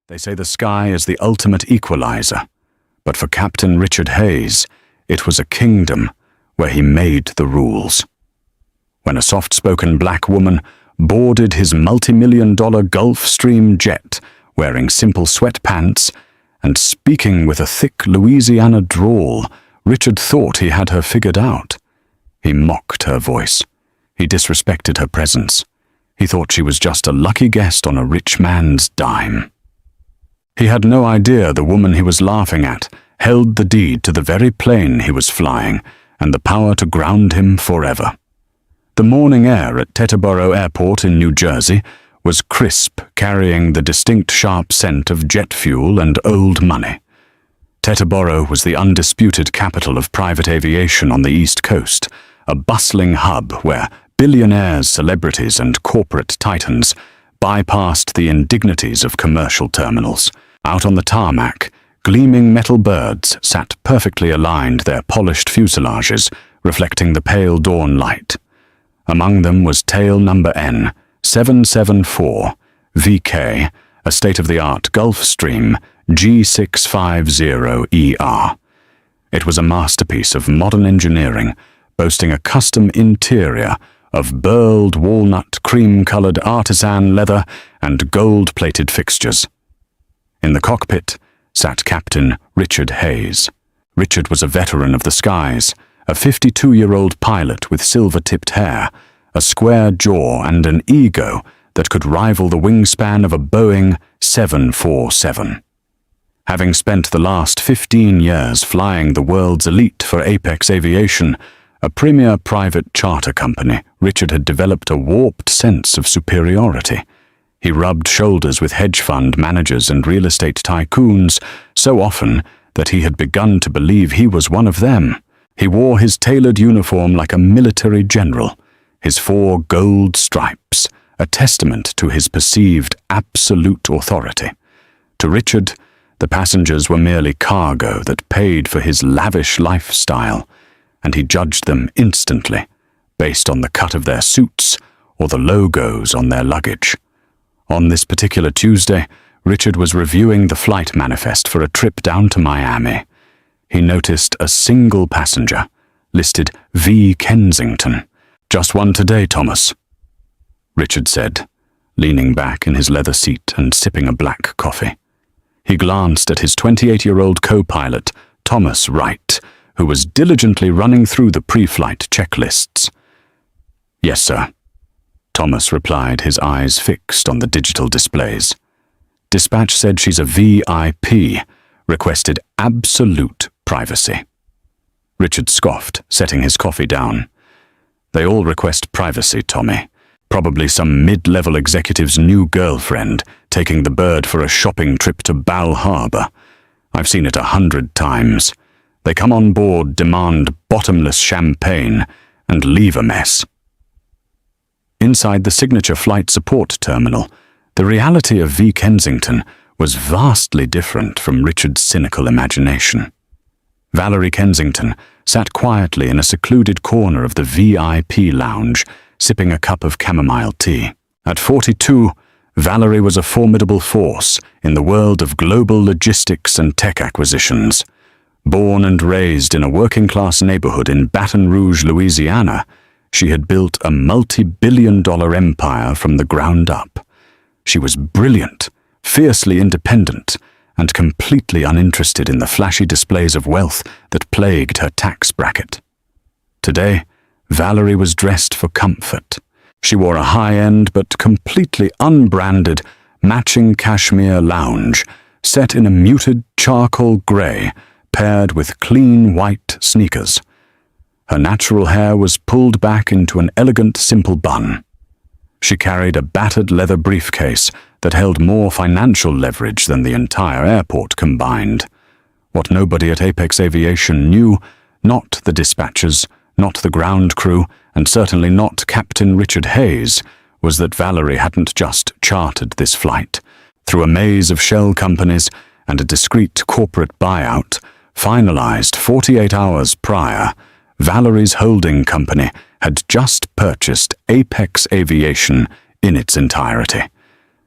They say the sky is the ultimate equalizer, but for Captain Richard Hayes, it was a kingdom where he made the rules. When a soft-spoken black woman boarded his multi-million-dollar Gulfstream jet wearing simple sweatpants and speaking with a thick Louisiana drawl, Richard thought he had her figured out. He mocked her voice. He disrespected her presence. He thought she was just a lucky guest on a rich man's dime. He had no idea the woman he was laughing at held the deed to the very plane he was flying and the power to ground him forever. The morning air at Teterboro Airport in New Jersey was crisp, carrying the distinct sharp scent of jet fuel and old money. Teterboro was the undisputed capital of private aviation on the East Coast, a bustling hub where billionaires, celebrities, and corporate titans bypassed the indignities of commercial terminals. Out on the tarmac, gleaming metal birds sat perfectly aligned, their polished fuselages reflecting the pale dawn light. Among them was tail number N774 VK, a state-of-the-art Gulfstream G650ER. It was a masterpiece of modern engineering, boasting a custom interior of burled walnut cream-colored artisan leather and gold-plated fixtures. In the cockpit sat Captain Richard Hayes. Richard was a veteran of the skies, a 52-year-old pilot with silver-tipped hair, a square jaw, and an ego that could rival the wingspan of a Boeing 747. Having spent the last 15 years flying the world's elite for Apex Aviation, a premier private charter company, Richard had developed a warped sense of superiority. He rubbed shoulders with hedge fund managers and real estate tycoons so often that he had begun to believe he was one of them. He wore his tailored uniform like a military general, his 4 gold stripes, a testament to his perceived absolute authority. To Richard, the passengers were merely cargo that paid for his lavish lifestyle, and he judged them instantly, based on the cut of their suits or the logos on their luggage. On this particular Tuesday, Richard was reviewing the flight manifest for a trip down to Miami. He noticed a single passenger, listed V. Kensington. "Just one today, Thomas," Richard said, leaning back in his leather seat and sipping a black coffee. He glanced at his 28-year-old co-pilot, Thomas Wright, who was diligently running through the pre-flight checklists. "Yes, sir," Thomas replied, his eyes fixed on the digital displays. "Dispatch said she's a VIP, requested absolute privacy." Richard scoffed, setting his coffee down. "They all request privacy, Tommy. Probably some mid-level executive's new girlfriend taking the bird for a shopping trip to Bal Harbour. I've seen it 100 times. They come on board, demand bottomless champagne, and leave a mess." Inside the signature flight support terminal, the reality of V. Kensington was vastly different from Richard's cynical imagination. Valerie Kensington sat quietly in a secluded corner of the VIP lounge, sipping a cup of chamomile tea. At 42, Valerie was a formidable force in the world of global logistics and tech acquisitions. Born and raised in a working-class neighborhood in Baton Rouge, Louisiana, she had built a multi-billion-dollar empire from the ground up. She was brilliant, fiercely independent, and completely uninterested in the flashy displays of wealth that plagued her tax bracket. Today, Valerie was dressed for comfort. She wore a high-end but completely unbranded matching cashmere lounge set in a muted charcoal gray paired with clean white sneakers. Her natural hair was pulled back into an elegant simple bun. She carried a battered leather briefcase that held more financial leverage than the entire airport combined. What nobody at Apex Aviation knew, not the dispatchers, not the ground crew, and certainly not Captain Richard Hayes, was that Valerie hadn't just chartered this flight. Through a maze of shell companies and a discreet corporate buyout, finalized 48 hours prior, Valerie's holding company had just purchased Apex Aviation in its entirety.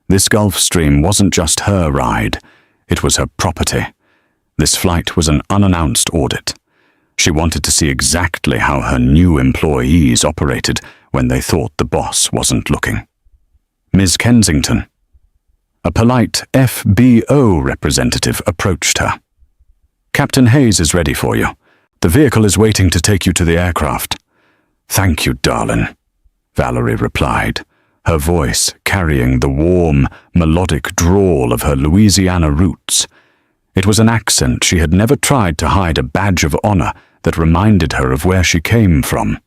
This Gulfstream wasn't just her ride, it was her property. This flight was an unannounced audit. She wanted to see exactly how her new employees operated when they thought the boss wasn't looking. Ms. Kensington. A polite FBO representative approached her. Captain Hayes is ready for you. The vehicle is waiting to take you to the aircraft. Thank you, darling, Valerie replied, her voice carrying the warm, melodic drawl of her Louisiana roots. It was an accent she had never tried to hide, a badge of honor that reminded her of where she came from.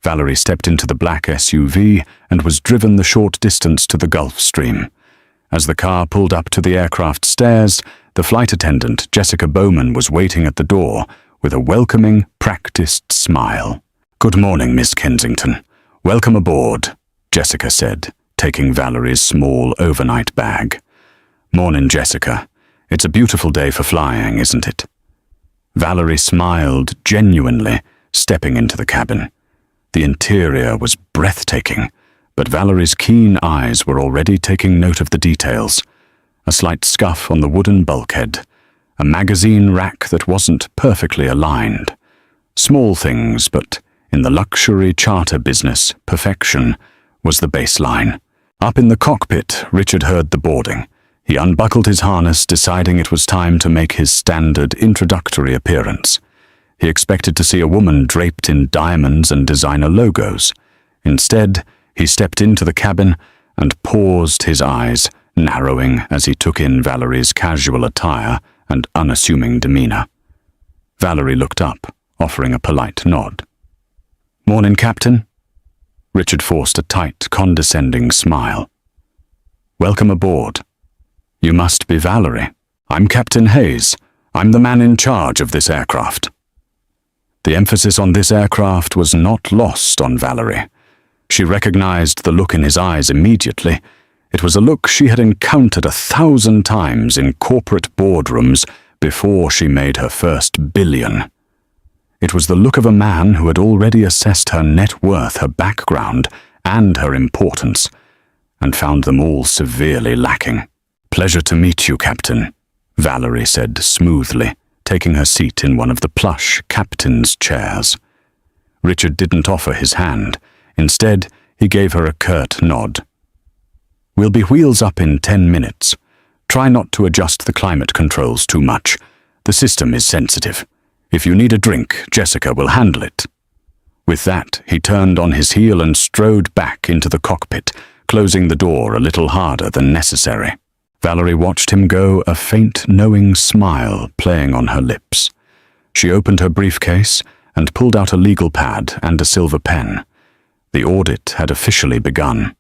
Valerie stepped into the black SUV and was driven the short distance to the Gulfstream. As the car pulled up to the aircraft stairs, the flight attendant, Jessica Bowman, was waiting at the door with a welcoming, practiced smile. Good morning, Miss Kensington. Welcome aboard, Jessica said, taking Valerie's small overnight bag. Morning, Jessica. It's a beautiful day for flying, isn't it? Valerie smiled genuinely, stepping into the cabin. The interior was breathtaking, but Valerie's keen eyes were already taking note of the details. A slight scuff on the wooden bulkhead, a magazine rack that wasn't perfectly aligned. Small things, but in the luxury charter business, perfection was the baseline. Up in the cockpit, Richard heard the boarding. He unbuckled his harness, deciding it was time to make his standard introductory appearance. He expected to see a woman draped in diamonds and designer logos. Instead, he stepped into the cabin and paused, his eyes narrowing as he took in Valerie's casual attire and unassuming demeanor. Valerie looked up, offering a polite nod. Morning, Captain. Richard forced a tight, condescending smile. Welcome aboard. You must be Valerie. I'm Captain Hayes. I'm the man in charge of this aircraft. The emphasis on this aircraft was not lost on Valerie. She recognized the look in his eyes immediately. It was a look she had encountered 1,000 times in corporate boardrooms before she made her first billion. It was the look of a man who had already assessed her net worth, her background, and her importance, and found them all severely lacking. Pleasure to meet you, Captain, Valerie said smoothly, taking her seat in one of the plush captain's chairs. Richard didn't offer his hand. Instead, he gave her a curt nod. We'll be wheels up in 10 minutes. Try not to adjust the climate controls too much. The system is sensitive. If you need a drink, Jessica will handle it. With that, he turned on his heel and strode back into the cockpit, closing the door a little harder than necessary. Valerie watched him go, a faint, knowing smile playing on her lips. She opened her briefcase and pulled out a legal pad and a silver pen. The audit had officially begun.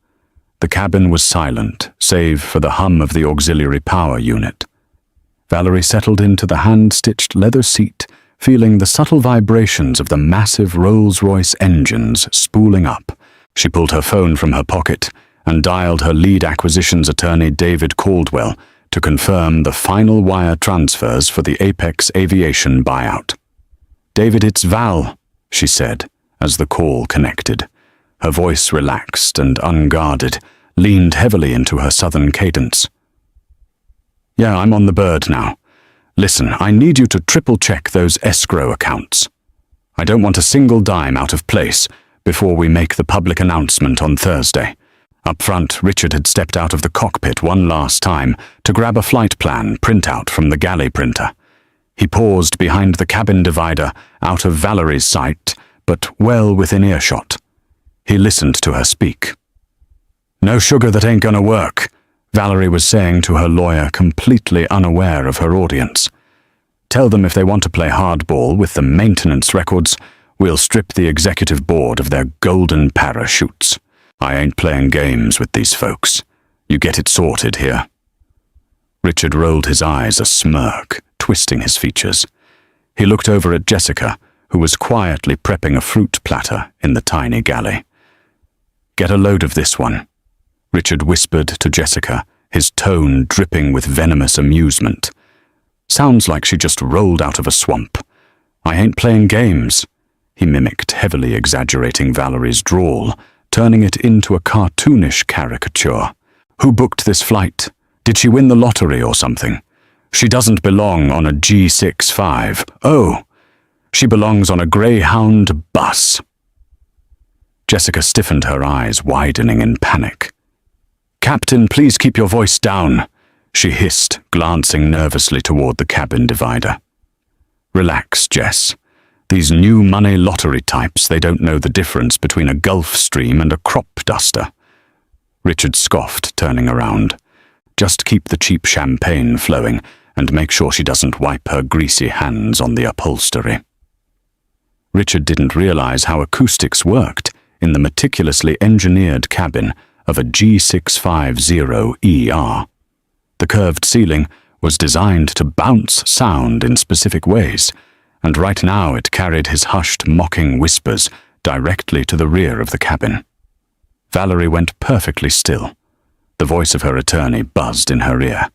The cabin was silent, save for the hum of the auxiliary power unit. Valerie settled into the hand-stitched leather seat, feeling the subtle vibrations of the massive Rolls-Royce engines spooling up. She pulled her phone from her pocket and dialed her lead acquisitions attorney David Caldwell to confirm the final wire transfers for the Apex Aviation buyout. David, it's Val, she said as the call connected. Her voice relaxed and unguarded, leaned heavily into her southern cadence. Yeah, I'm on the bird now. Listen, I need you to triple-check those escrow accounts. I don't want a single dime out of place before we make the public announcement on Thursday. Up front, Richard had stepped out of the cockpit one last time to grab a flight plan printout from the galley printer. He paused behind the cabin divider, out of Valerie's sight, but well within earshot. He listened to her speak. No sugar that ain't gonna work, Valerie was saying to her lawyer, completely unaware of her audience. Tell them if they want to play hardball with the maintenance records, we'll strip the executive board of their golden parachutes. I ain't playing games with these folks. You get it sorted here. Richard rolled his eyes, a smirk twisting his features. He looked over at Jessica, who was quietly prepping a fruit platter in the tiny galley. Get a load of this one, Richard whispered to Jessica, his tone dripping with venomous amusement. Sounds like she just rolled out of a swamp. I ain't playing games, he mimicked, heavily exaggerating Valerie's drawl, turning it into a cartoonish caricature. Who booked this flight? Did she win the lottery or something? She doesn't belong on a G65. Oh, she belongs on a Greyhound bus. Jessica stiffened, her eyes widening in panic. "Captain, please keep your voice down," she hissed, glancing nervously toward the cabin divider. "Relax, Jess. These new money lottery types, they don't know the difference between a Gulfstream and a crop duster." Richard scoffed, turning around. "Just keep the cheap champagne flowing and make sure she doesn't wipe her greasy hands on the upholstery." Richard didn't realize how acoustics worked in the meticulously engineered cabin of a G650ER. The curved ceiling was designed to bounce sound in specific ways, and right now it carried his hushed, mocking whispers directly to the rear of the cabin. Valerie went perfectly still. The voice of her attorney buzzed in her ear,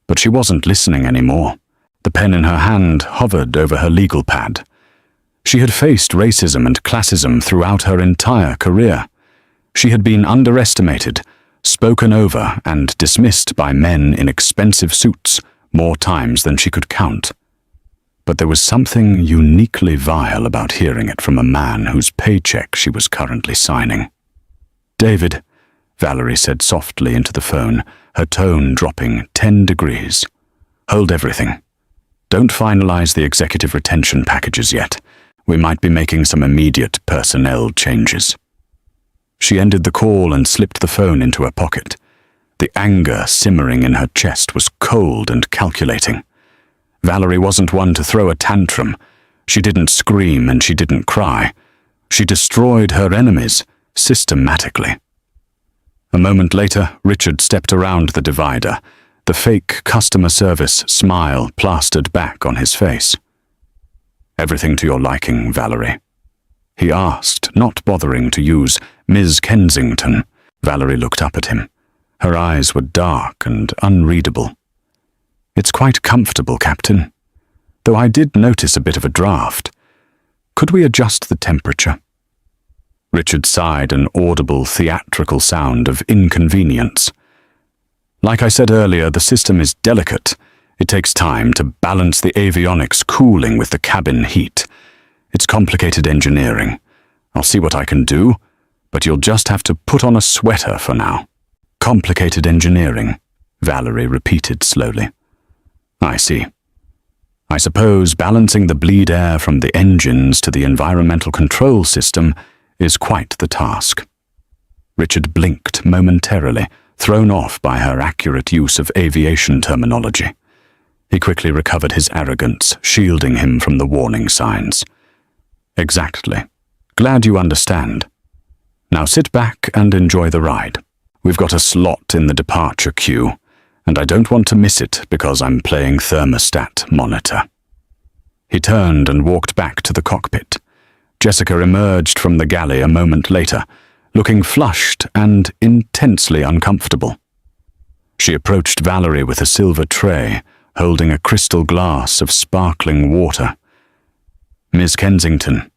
but she wasn't listening anymore. The pen in her hand hovered over her legal pad. She had faced racism and classism throughout her entire career. She had been underestimated, spoken over, and dismissed by men in expensive suits more times than she could count. But there was something uniquely vile about hearing it from a man whose paycheck she was currently signing. "David," Valerie said softly into the phone, her tone dropping 10 degrees. "Hold everything. Don't finalize the executive retention packages yet. We might be making some immediate personnel changes." She ended the call and slipped the phone into her pocket. The anger simmering in her chest was cold and calculating. Valerie wasn't one to throw a tantrum. She didn't scream and she didn't cry. She destroyed her enemies systematically. A moment later, Richard stepped around the divider, the fake customer service smile plastered back on his face. "Everything to your liking, Valerie?" he asked, not bothering to use Ms. Kensington. Valerie looked up at him. Her eyes were dark and unreadable. "It's quite comfortable, Captain. Though I did notice a bit of a draft. Could we adjust the temperature?" Richard sighed, an audible theatrical sound of inconvenience. "Like I said earlier, the system is delicate. It takes time to balance the avionics cooling with the cabin heat. It's complicated engineering. I'll see what I can do, but you'll just have to put on a sweater for now." "Complicated engineering," Valerie repeated slowly. "I see. I suppose balancing the bleed air from the engines to the environmental control system is quite the task." Richard blinked momentarily, thrown off by her accurate use of aviation terminology. He quickly recovered his arrogance, shielding him from the warning signs. "Exactly. Glad you understand. Now sit back and enjoy the ride. We've got a slot in the departure queue, and I don't want to miss it because I'm playing thermostat monitor." He turned and walked back to the cockpit. Jessica emerged from the galley a moment later, looking flushed and intensely uncomfortable. She approached Valerie with a silver tray, holding a crystal glass of sparkling water. "Miss Kensington,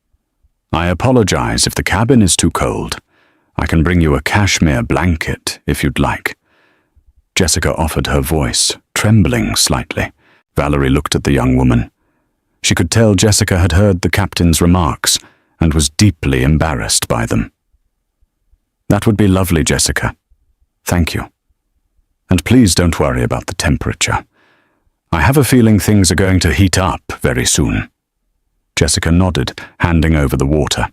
I apologize if the cabin is too cold. I can bring you a cashmere blanket if you'd like." Jessica offered her voice, trembling slightly. Valerie looked at the young woman. She could tell Jessica had heard the captain's remarks and was deeply embarrassed by them. "That would be lovely, Jessica. Thank you. And please don't worry about the temperature. I have a feeling things are going to heat up very soon." Jessica nodded, handing over the water.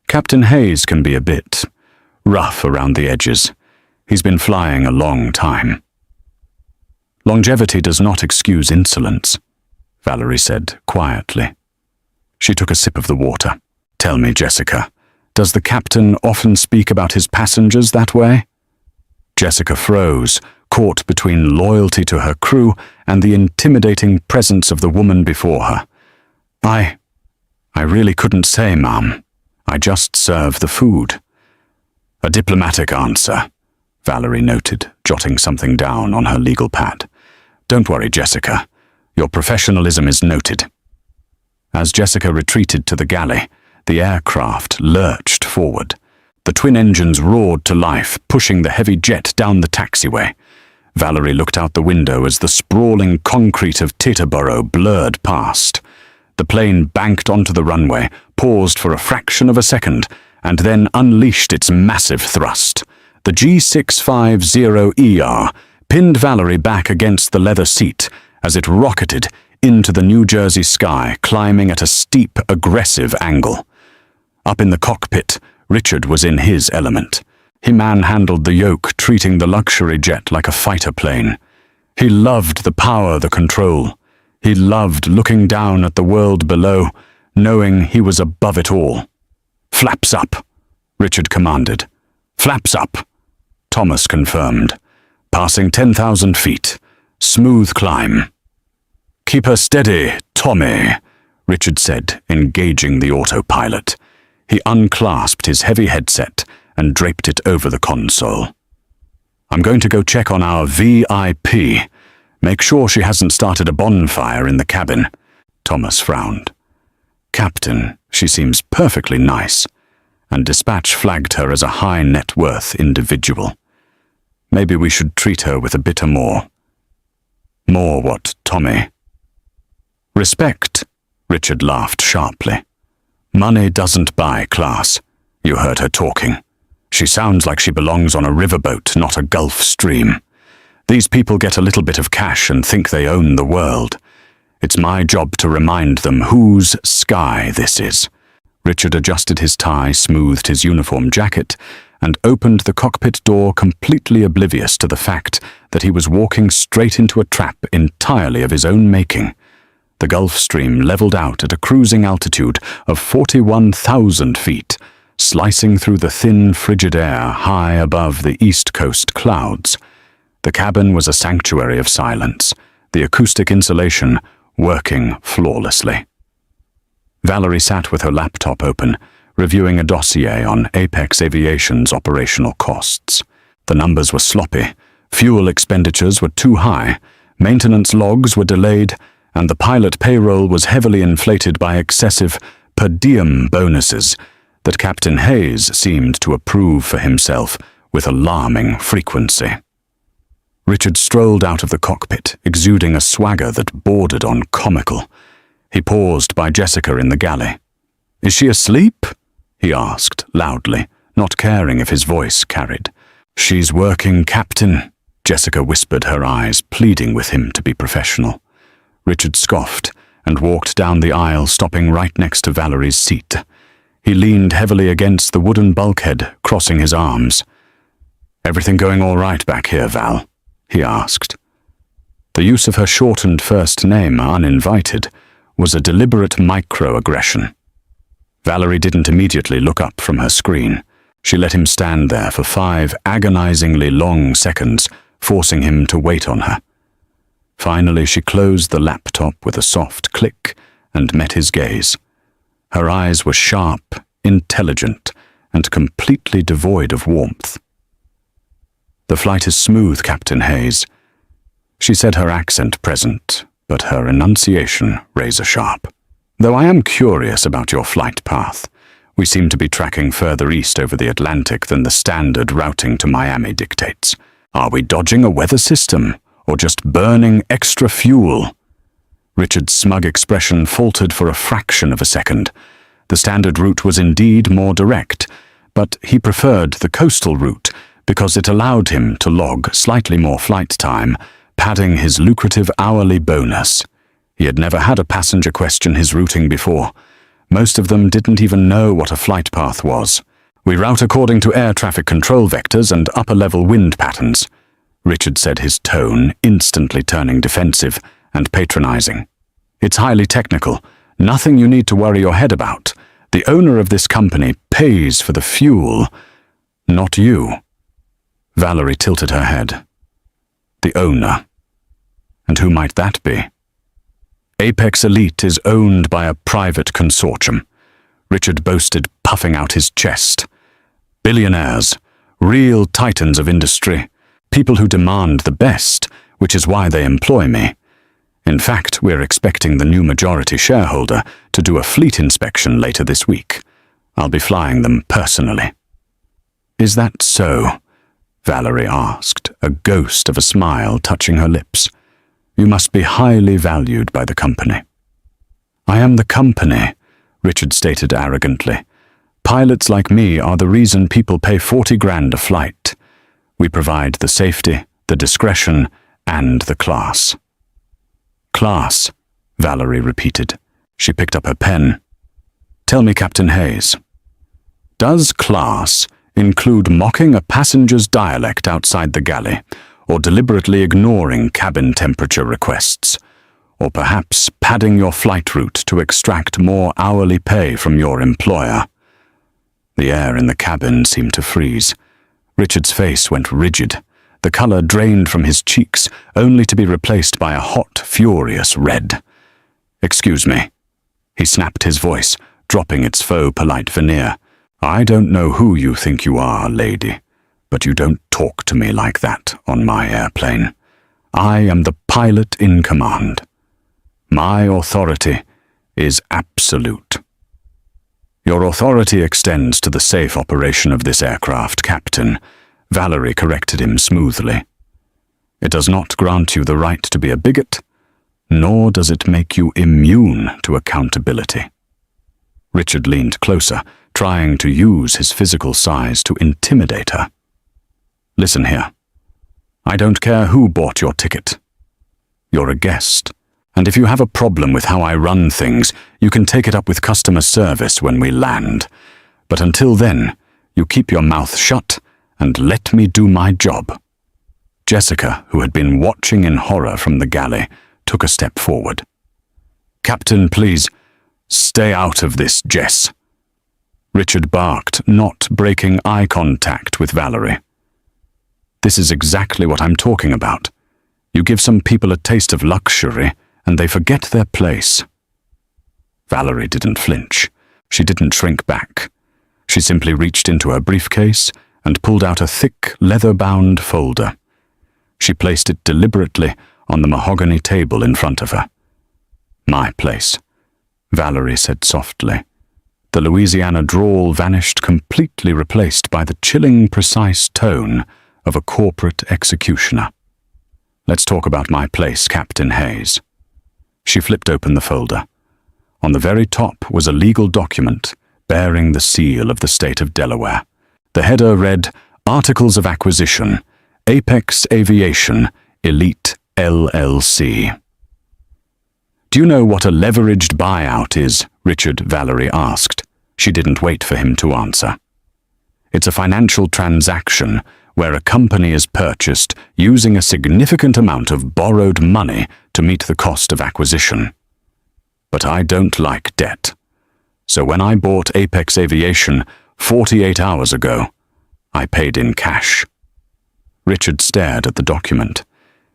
"Captain Hayes can be a bit rough around the edges. He's been flying a long time." "Longevity does not excuse insolence," Valerie said quietly. She took a sip of the water. "Tell me, Jessica, does the captain often speak about his passengers that way?" Jessica froze, caught between loyalty to her crew and the intimidating presence of the woman before her. I really couldn't say, ma'am. I just serve the food." "A diplomatic answer," Valerie noted, jotting something down on her legal pad. "Don't worry, Jessica. Your professionalism is noted." As Jessica retreated to the galley, the aircraft lurched forward. The twin engines roared to life, pushing the heavy jet down the taxiway. Valerie looked out the window as the sprawling concrete of Teterboro blurred past. The plane banked onto the runway, paused for a fraction of a second, and then unleashed its massive thrust. The G650ER pinned Valerie back against the leather seat as it rocketed into the New Jersey sky, climbing at a steep, aggressive angle. Up in the cockpit, Richard was in his element. He manhandled the yoke, treating the luxury jet like a fighter plane. He loved the power, the control. He loved looking down at the world below, knowing he was above it all. "Flaps up," Richard commanded. "Flaps up," Thomas confirmed. Passing 10,000 feet. Smooth climb. "Keep her steady, Tommy," Richard said, engaging the autopilot. He unclasped his heavy headset and draped it over the console. "I'm going to go check on our VIP. Make sure she hasn't started a bonfire in the cabin." Thomas frowned. "Captain, she seems perfectly nice," and dispatch flagged her as a high net worth individual. "Maybe we should treat her with a bit more." "More what, Tommy?" "Respect," Richard laughed sharply. "Money doesn't buy class." You heard her talking. She sounds like she belongs on a riverboat, not a Gulf Stream. These people get a little bit of cash and think they own the world. It's my job to remind them whose sky this is. Richard adjusted his tie, smoothed his uniform jacket, and opened the cockpit door, completely oblivious to the fact that he was walking straight into a trap entirely of his own making. The Gulf Stream leveled out at a cruising altitude of 41,000 feet, slicing through the thin, frigid air high above the East Coast clouds. The cabin was a sanctuary of silence, the acoustic insulation working flawlessly. Valerie sat with her laptop open, reviewing a dossier on Apex Aviation's operational costs. The numbers were sloppy, fuel expenditures were too high, maintenance logs were delayed, and the pilot payroll was heavily inflated by excessive per diem bonuses that Captain Hayes seemed to approve for himself with alarming frequency. Richard strolled out of the cockpit, exuding a swagger that bordered on comical. He paused by Jessica in the galley. "Is she asleep?" he asked loudly, not caring if his voice carried. "She's working, Captain," Jessica whispered, her eyes pleading with him to be professional. Richard scoffed and walked down the aisle, stopping right next to Valerie's seat. He leaned heavily against the wooden bulkhead, crossing his arms. "Everything going all right back here, Val?" he asked. The use of her shortened first name, uninvited, was a deliberate microaggression. Valerie didn't immediately look up from her screen. She let him stand there for 5 agonizingly long seconds, forcing him to wait on her. Finally, she closed the laptop with a soft click and met his gaze. Her eyes were sharp, intelligent, and completely devoid of warmth. "The flight is smooth, Captain Hayes," she said, her accent present, but her enunciation razor-sharp. "Though I am curious about your flight path. We seem to be tracking further east over the Atlantic than the standard routing to Miami dictates. Are we dodging a weather system, or just burning extra fuel?" Richard's smug expression faltered for a fraction of a second. The standard route was indeed more direct, but he preferred the coastal route because it allowed him to log slightly more flight time, padding his lucrative hourly bonus. He had never had a passenger question his routing before. Most of them didn't even know what a flight path was. "We route according to air traffic control vectors and upper-level wind patterns," Richard said, his tone instantly turning defensive and patronizing. "It's highly technical, nothing you need to worry your head about. The owner of this company pays for the fuel, not you." Valerie tilted her head. "The owner? And who might that be?" "Apex Elite is owned by a private consortium," Richard boasted, puffing out his chest. "Billionaires, real titans of industry, people who demand the best, which is why they employ me. In fact, we're expecting the new majority shareholder to do a fleet inspection later this week. I'll be flying them personally." Is that so? Valerie asked, a ghost of a smile touching her lips. You must be highly valued by the company. I am the company, Richard stated arrogantly. Pilots like me are the reason people pay 40 grand a flight. We provide the safety, the discretion, and the class. Class, Valerie repeated. She picked up her pen. Tell me, Captain Hayes, does class include mocking a passenger's dialect outside the galley, or deliberately ignoring cabin temperature requests, or perhaps padding your flight route to extract more hourly pay from your employer? The air in the cabin seemed to freeze. Richard's face went rigid. The color drained from his cheeks, only to be replaced by a hot, furious red. Excuse me. He snapped his voice, dropping its faux polite veneer. I don't know who you think you are, lady, but you don't talk to me like that on my airplane. I am the pilot in command. My authority is absolute. Your authority extends to the safe operation of this aircraft, Captain, Valerie corrected him smoothly. It does not grant you the right to be a bigot, nor does it make you immune to accountability. Richard leaned closer, trying to use his physical size to intimidate her. Listen here. I don't care who bought your ticket. You're a guest, and if you have a problem with how I run things, you can take it up with customer service when we land. But until then, you keep your mouth shut and let me do my job. Jessica, who had been watching in horror from the galley, took a step forward. Captain, please, stay out of this, Jess. Richard barked, not breaking eye contact with Valerie. This is exactly what I'm talking about. You give some people a taste of luxury, and they forget their place. Valerie didn't flinch. She didn't shrink back. She simply reached into her briefcase and pulled out a thick, leather-bound folder. She placed it deliberately on the mahogany table in front of her. My place, Valerie said softly. The Louisiana drawl vanished, completely replaced by the chilling, precise tone of a corporate executioner. Let's talk about my place, Captain Hayes. She flipped open the folder. On the very top was a legal document bearing the seal of the state of Delaware. The header read, Articles of Acquisition, Apex Aviation, Elite LLC. Do you know what a leveraged buyout is? Richard, Valerie asked. She didn't wait for him to answer. It's a financial transaction where a company is purchased using a significant amount of borrowed money to meet the cost of acquisition. But I don't like debt. So when I bought Apex Aviation 48 hours ago, I paid in cash. Richard stared at the document.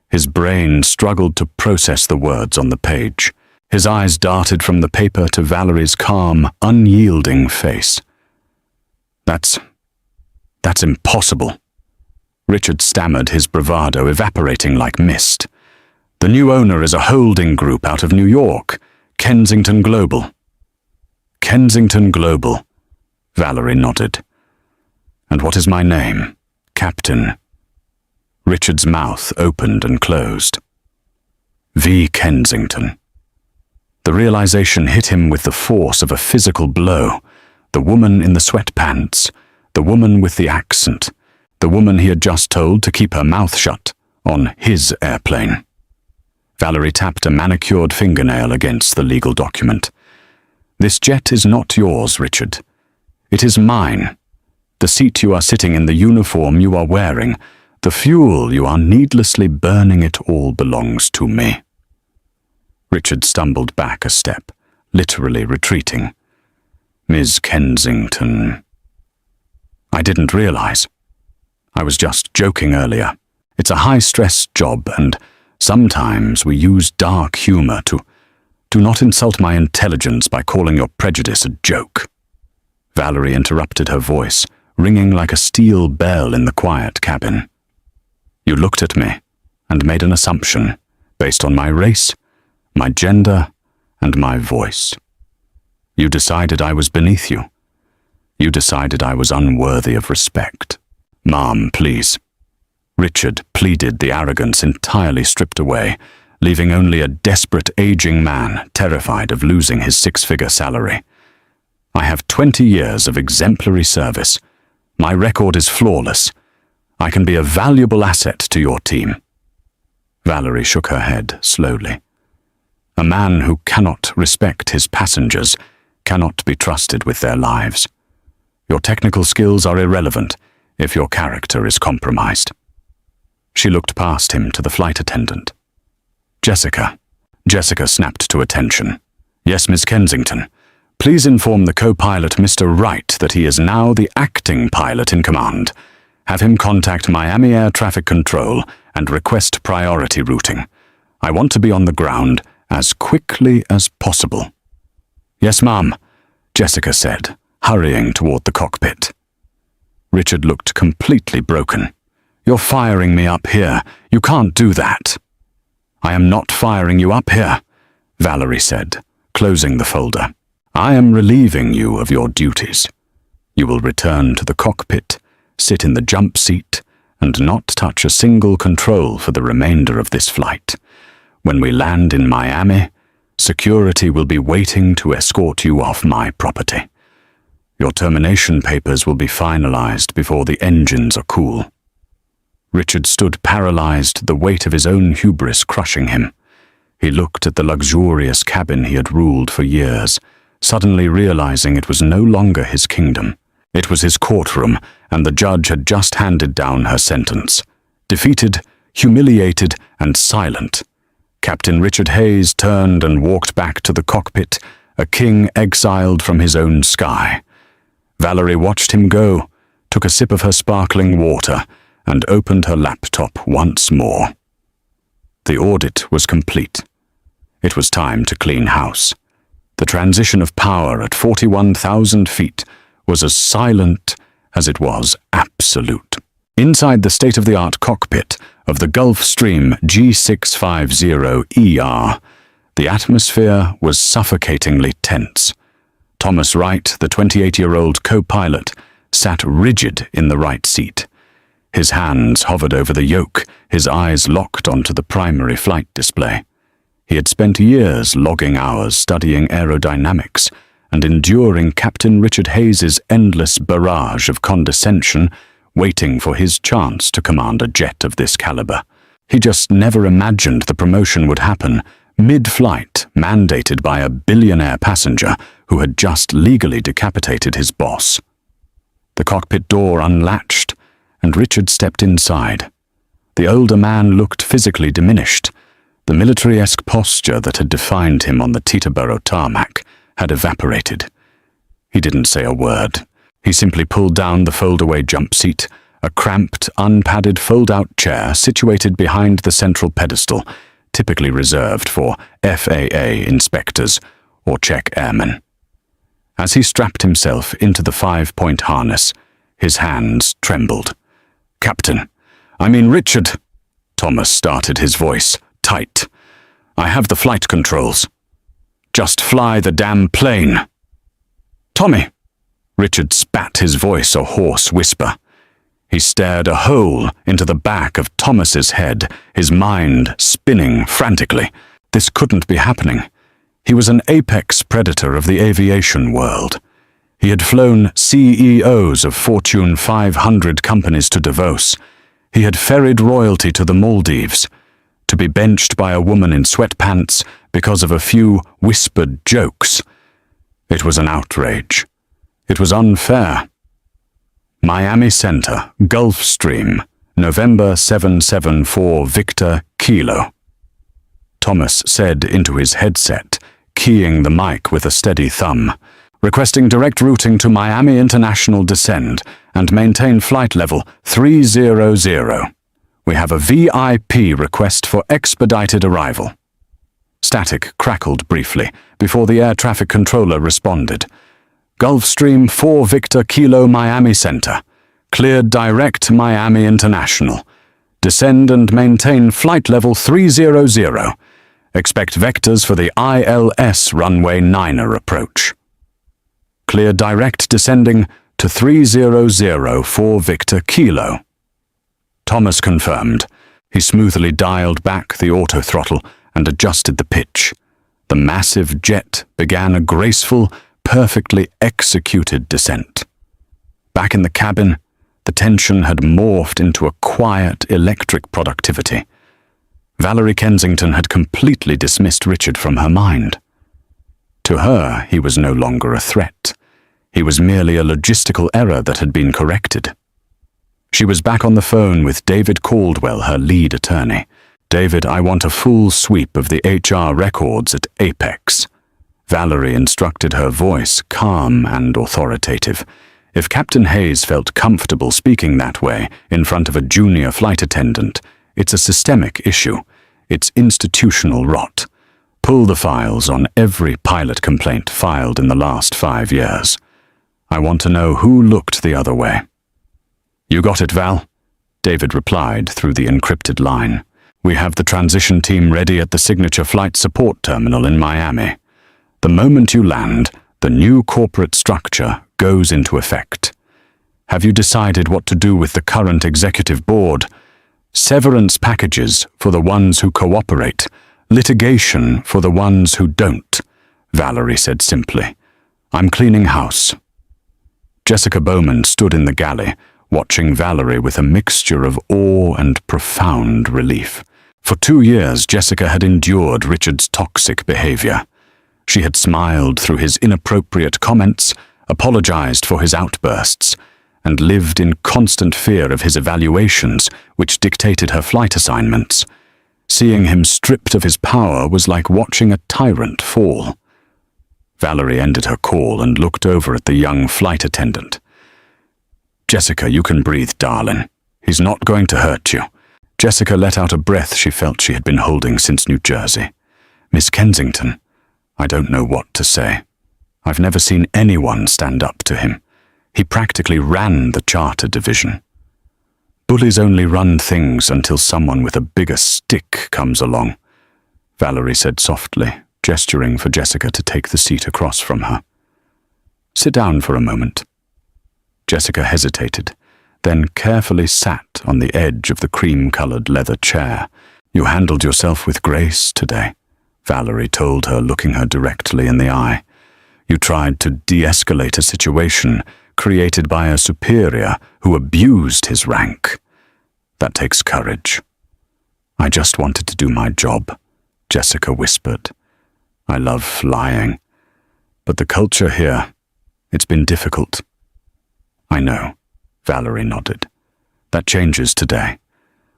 His brain struggled to process the words on the page. His eyes darted from the paper to Valerie's calm, unyielding face. That's impossible. Richard stammered, his bravado evaporating like mist. The new owner is a holding group out of New York, Kensington Global. Kensington Global, Valerie nodded. And what is my name? Captain. Richard's mouth opened and closed. V. Kensington. The realization hit him with the force of a physical blow. The woman in the sweatpants, the woman with the accent, the woman he had just told to keep her mouth shut on his airplane. Valerie tapped a manicured fingernail against the legal document. This jet is not yours, Richard. It is mine. The seat you are sitting in, the uniform you are wearing, the fuel you are needlessly burning, it all belongs to me. Richard stumbled back a step, literally retreating. Ms. Kensington. I didn't realize. I was just joking earlier. It's a high-stress job, and sometimes we use dark humor to... Do not insult my intelligence by calling your prejudice a joke. Valerie interrupted, her voice ringing like a steel bell in the quiet cabin. You looked at me and made an assumption based on my race, my gender, and my voice. You decided I was beneath you. You decided I was unworthy of respect. Ma'am, please. Richard pleaded, the arrogance entirely stripped away, leaving only a desperate aging man terrified of losing his 6-figure salary. I have 20 years of exemplary service. My record is flawless. I can be a valuable asset to your team. Valerie shook her head slowly. A man who cannot respect his passengers cannot be trusted with their lives. Your technical skills are irrelevant if your character is compromised. She looked past him to the flight attendant. Jessica. Jessica snapped to attention. Yes, Miss Kensington. Please inform the co-pilot, Mr. Wright, that he is now the acting pilot in command. Have him contact Miami Air Traffic Control and request priority routing. I want to be on the ground as quickly as possible. Yes, ma'am, Jessica said, hurrying toward the cockpit. Richard looked completely broken. You're firing me up here. You can't do that. I am not firing you up here, Valerie said, closing the folder. I am relieving you of your duties. You will return to the cockpit, sit in the jump seat, and not touch a single control for the remainder of this flight. When we land in Miami, security will be waiting to escort you off my property. Your termination papers will be finalized before the engines are cool. Richard stood paralyzed, the weight of his own hubris crushing him. He looked at the luxurious cabin he had ruled for years, suddenly realizing it was no longer his kingdom. It was his courtroom, and the judge had just handed down her sentence. Defeated, humiliated, and silent, Captain Richard Hayes turned and walked back to the cockpit, a king exiled from his own sky. Valerie watched him go, took a sip of her sparkling water, and opened her laptop once more. The audit was complete. It was time to clean house. The transition of power at 41,000 feet was as silent as it was absolute. Inside the state-of-the-art cockpit of the Gulfstream G650ER, the atmosphere was suffocatingly tense. Thomas Wright, the 28-year-old co-pilot, sat rigid in the right seat. His hands hovered over the yoke, his eyes locked onto the primary flight display. He had spent years logging hours studying aerodynamics and enduring Captain Richard Hayes's endless barrage of condescension, waiting for his chance to command a jet of this caliber. He just never imagined the promotion would happen mid-flight, mandated by a billionaire passenger who had just legally decapitated his boss. The cockpit door unlatched, and Richard stepped inside. The older man looked physically diminished. The military-esque posture that had defined him on the Teterboro tarmac had evaporated. He didn't say a word. He simply pulled down the fold-away jump seat, a cramped, unpadded fold-out chair situated behind the central pedestal, typically reserved for FAA inspectors or check airmen. As he strapped himself into the 5-point harness, his hands trembled. "Captain, Richard," Thomas started, his voice tight. "I have the flight controls. Just fly the damn plane." "Tommy!" Richard spat, his voice a hoarse whisper. He stared a hole into the back of Thomas's head, his mind spinning frantically. This couldn't be happening. He was an apex predator of the aviation world. He had flown CEOs of Fortune 500 companies to Davos. He had ferried royalty to the Maldives. To be benched by a woman in sweatpants because of a few whispered jokes. It was an outrage. It was unfair. Miami Center, Gulfstream, November 774 Victor Kilo. Thomas said into his headset, keying the mic with a steady thumb. "Requesting direct routing to Miami International descend and maintain flight level 300. We have a VIP request for expedited arrival." Static crackled briefly before the air traffic controller responded. "Gulfstream 4 Victor Kilo Miami Center. Cleared direct Miami International. Descend and maintain flight level 300. Expect vectors for the ILS runway 9er approach." "Cleared direct descending to 300 for Victor Kilo. Thomas confirmed. He smoothly dialed back the auto-throttle and adjusted the pitch. The massive jet began a graceful, perfectly executed descent. Back in the cabin, the tension had morphed into a quiet, electric productivity. Valerie Kensington had completely dismissed Richard from her mind. To her, he was no longer a threat. He was merely a logistical error that had been corrected. She was back on the phone with David Caldwell, her lead attorney. "David, I want a full sweep of the HR records at Apex." Valerie instructed, her voice calm and authoritative. If Captain Hayes felt comfortable speaking that way in front of a junior flight attendant, it's a systemic issue. It's institutional rot. Pull the files on every pilot complaint filed in the last 5 years. I want to know who looked the other way. "You got it, Val," David replied through the encrypted line. "We have the transition team ready at the Signature Flight Support Terminal in Miami. The moment you land, the new corporate structure goes into effect. Have you decided what to do with the current executive board? Severance packages for the ones who cooperate, litigation for the ones who don't," Valerie said simply. "I'm cleaning house." Jessica Bowman stood in the galley, watching Valerie with a mixture of awe and profound relief. For 2 years, Jessica had endured Richard's toxic behavior. She had smiled through his inappropriate comments, apologized for his outbursts, and lived in constant fear of his evaluations, which dictated her flight assignments. Seeing him stripped of his power was like watching a tyrant fall. Valerie ended her call and looked over at the young flight attendant. "Jessica, you can breathe, darling. He's not going to hurt you." Jessica let out a breath she felt she had been holding since New Jersey. "Miss Kensington, I don't know what to say. I've never seen anyone stand up to him. He practically ran the charter division. Bullies only run things until someone with a bigger stick comes along," Valerie said softly, gesturing for Jessica to take the seat across from her. "Sit down for a moment." Jessica hesitated, then carefully sat on the edge of the cream-colored leather chair. "You handled yourself with grace today," Valerie told her, looking her directly in the eye. "You tried to de-escalate a situation created by a superior who abused his rank. That takes courage." "I just wanted to do my job," Jessica whispered. "I love flying, but the culture here, it's been difficult." "I know," Valerie nodded. "That changes today.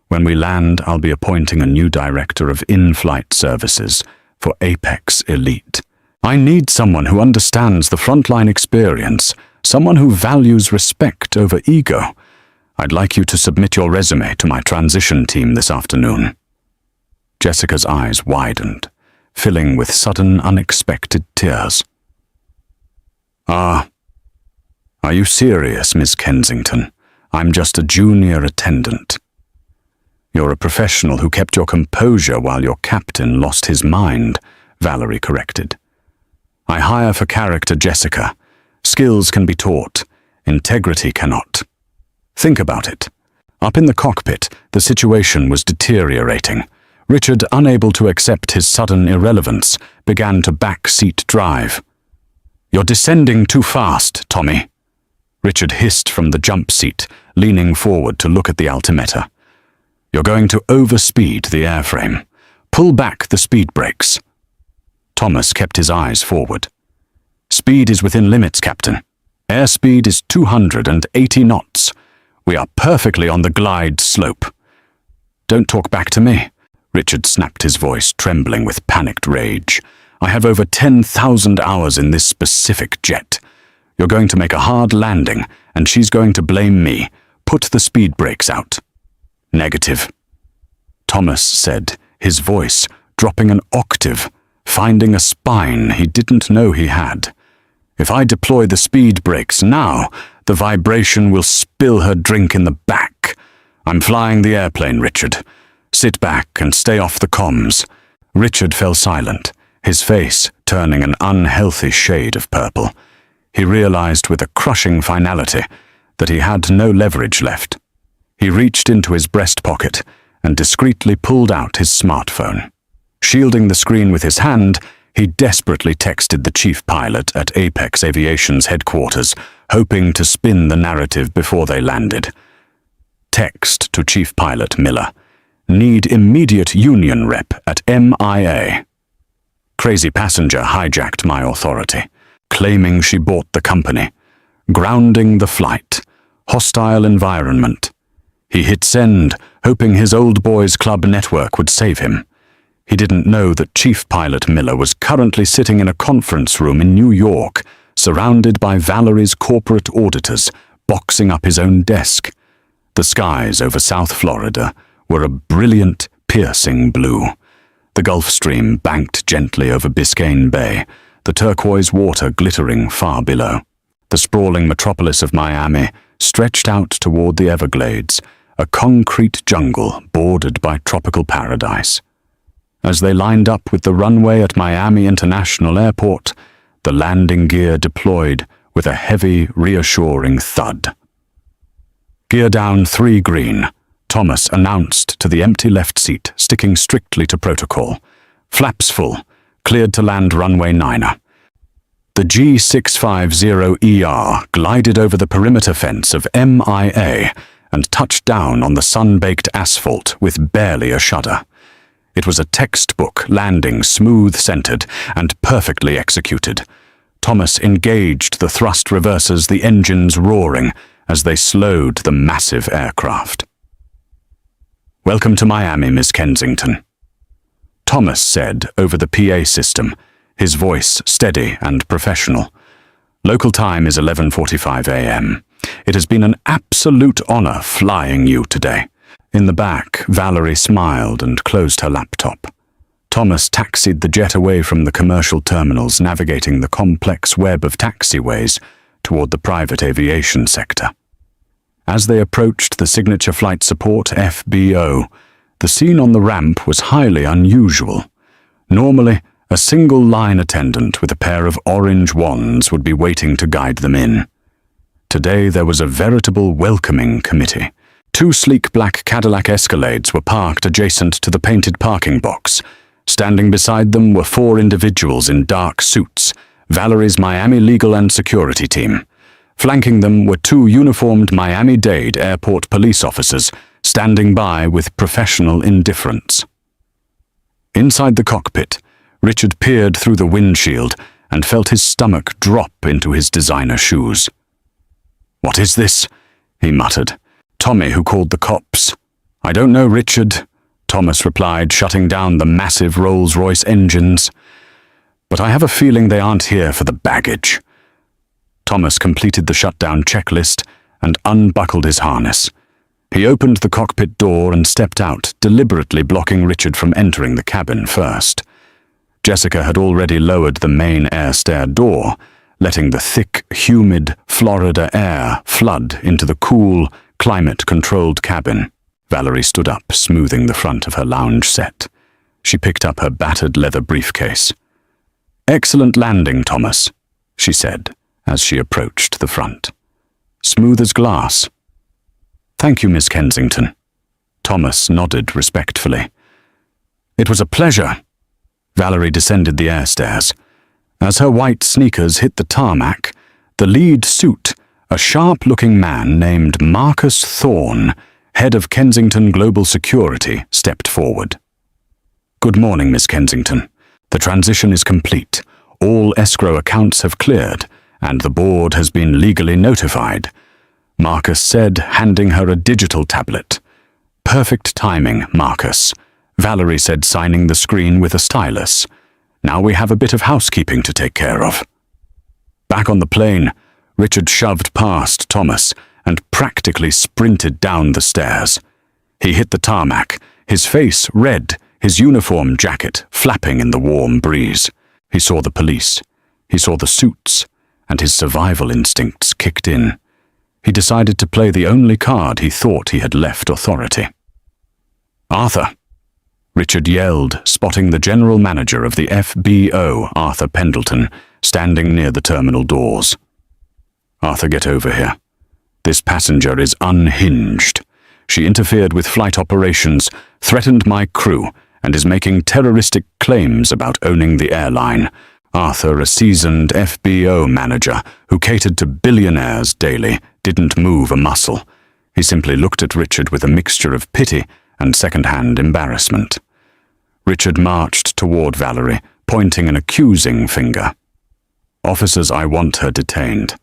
When we land, I'll be appointing a new director of in-flight services for Apex Elite. I need someone who understands the frontline experience, someone who values respect over ego. I'd like you to submit your resume to my transition team this afternoon." Jessica's eyes widened, filling with sudden, unexpected tears. Are you serious, Miss Kensington? I'm just a junior attendant." "You're a professional who kept your composure while your captain lost his mind," Valerie corrected. "I hire for character, Jessica. Skills can be taught. Integrity cannot. Think about it. Up in the cockpit, the situation was deteriorating. Richard, unable to accept his sudden irrelevance, began to backseat drive. "You're descending too fast, Tommy," Richard hissed from the jump seat, leaning forward to look at the altimeter. "You're going to overspeed the airframe. Pull back the speed brakes." Thomas kept his eyes forward. "Speed is within limits, Captain. Airspeed is 280 knots. We are perfectly on the glide slope." "Don't talk back to me," Richard snapped, his voice trembling with panicked rage. "I have over 10,000 hours in this specific jet. You're going to make a hard landing, and she's going to blame me. Put the speed brakes out." "Negative," Thomas said, his voice dropping an octave, finding a spine he didn't know he had. "If I deploy the speed brakes now, the vibration will spill her drink in the back. I'm flying the airplane, Richard. Sit back and stay off the comms." Richard fell silent, his face turning an unhealthy shade of purple. He realized with a crushing finality that he had no leverage left. He reached into his breast pocket and discreetly pulled out his smartphone. Shielding the screen with his hand, he desperately texted the chief pilot at Apex Aviation's headquarters, hoping to spin the narrative before they landed. Text to Chief Pilot Miller. Need immediate union rep at MIA. Crazy passenger hijacked my authority, claiming she bought the company. Grounding the flight. Hostile environment. He hit send, hoping his old boys club network would save him. He didn't know that Chief Pilot Miller was currently sitting in a conference room in New York, surrounded by Valerie's corporate auditors, boxing up his own desk. The skies over South Florida were a brilliant, piercing blue. The Gulf Stream banked gently over Biscayne Bay, the turquoise water glittering far below. The sprawling metropolis of Miami stretched out toward the Everglades, a concrete jungle bordered by tropical paradise. As they lined up with the runway at Miami International Airport, the landing gear deployed with a heavy, reassuring thud. Gear down 3 green, Thomas announced to the empty left seat, sticking strictly to protocol. Flaps full, cleared to land runway 9er. The G650ER glided over the perimeter fence of MIA and touched down on the sun-baked asphalt with barely a shudder. It was a textbook landing, smooth-centered and perfectly executed. Thomas engaged the thrust reversers, the engines roaring as they slowed the massive aircraft. "Welcome to Miami, Miss Kensington," Thomas said over the PA system, his voice steady and professional. "Local time is 11:45 a.m. It has been an absolute honor flying you today." In the back, Valerie smiled and closed her laptop. Thomas taxied the jet away from the commercial terminals, navigating the complex web of taxiways toward the private aviation sector. As they approached the Signature Flight Support FBO, the scene on the ramp was highly unusual. Normally, a single line attendant with a pair of orange wands would be waiting to guide them in. Today there was a veritable welcoming committee. 2 sleek black Cadillac Escalades were parked adjacent to the painted parking box. Standing beside them were 4 individuals in dark suits, Valerie's Miami legal and security team. Flanking them were 2 uniformed Miami-Dade airport police officers, standing by with professional indifference. Inside the cockpit, Richard peered through the windshield and felt his stomach drop into his designer shoes. "What is this?" he muttered. "Tommy, who called the cops." "I don't know, Richard," Thomas replied, shutting down the massive Rolls-Royce engines. "But I have a feeling they aren't here for the baggage." Thomas completed the shutdown checklist and unbuckled his harness. He opened the cockpit door and stepped out, deliberately blocking Richard from entering the cabin first. Jessica had already lowered the main air stair door, letting the thick, humid Florida air flood into the cool, climate-controlled cabin. Valerie stood up, smoothing the front of her lounge set. She picked up her battered leather briefcase. "Excellent landing, Thomas," she said as she approached the front. "Smooth as glass." "Thank you, Miss Kensington." Thomas nodded respectfully. "It was a pleasure." Valerie descended the air stairs. As her white sneakers hit the tarmac, the lead suit, a sharp-looking man named Marcus Thorne, head of Kensington Global Security, stepped forward. "Good morning, Miss Kensington. The transition is complete. All escrow accounts have cleared, and the board has been legally notified," Marcus said, handing her a digital tablet. "Perfect timing, Marcus," Valerie said, signing the screen with a stylus. "Now we have a bit of housekeeping to take care of." Back on the plane, Richard shoved past Thomas and practically sprinted down the stairs. He hit the tarmac, his face red, his uniform jacket flapping in the warm breeze. He saw the police. He saw the suits, and his survival instincts kicked in. He decided to play the only card he thought he had left authority. "Arthur!" Richard yelled, spotting the general manager of the FBO, Arthur Pendleton, standing near the terminal doors. Arthur, get over here. This passenger is unhinged. She interfered with flight operations, threatened my crew, and is making terroristic claims about owning the airline. Arthur, a seasoned FBO manager who catered to billionaires daily, didn't move a muscle. He simply looked at Richard with a mixture of pity and second-hand embarrassment. Richard marched toward Valerie, pointing an accusing finger. Officers, I want her detained.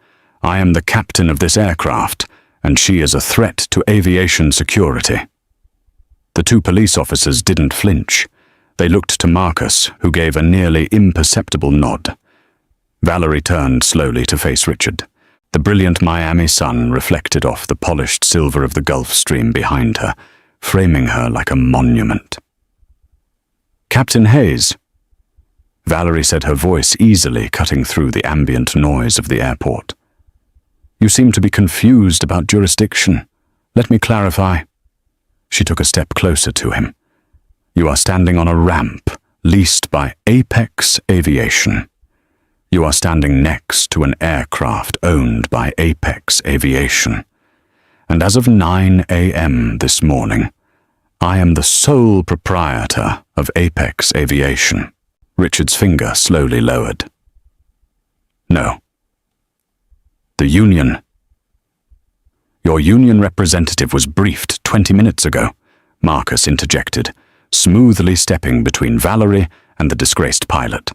I am the captain of this aircraft, and she is a threat to aviation security. The two police officers didn't flinch. They looked to Marcus, who gave a nearly imperceptible nod. Valerie turned slowly to face Richard. The brilliant Miami sun reflected off the polished silver of the Gulf Stream behind her, framing her like a monument. Captain Hayes. Valerie said, her voice easily cutting through the ambient noise of the airport. You seem to be confused about jurisdiction. Let me clarify. She took a step closer to him. You are standing on a ramp leased by Apex Aviation. You are standing next to an aircraft owned by Apex Aviation. And as of 9 a.m. this morning, I am the sole proprietor of Apex Aviation. Richard's finger slowly lowered. No. The union. Your union representative was briefed 20 minutes ago, Marcus interjected, smoothly stepping between Valerie and the disgraced pilot.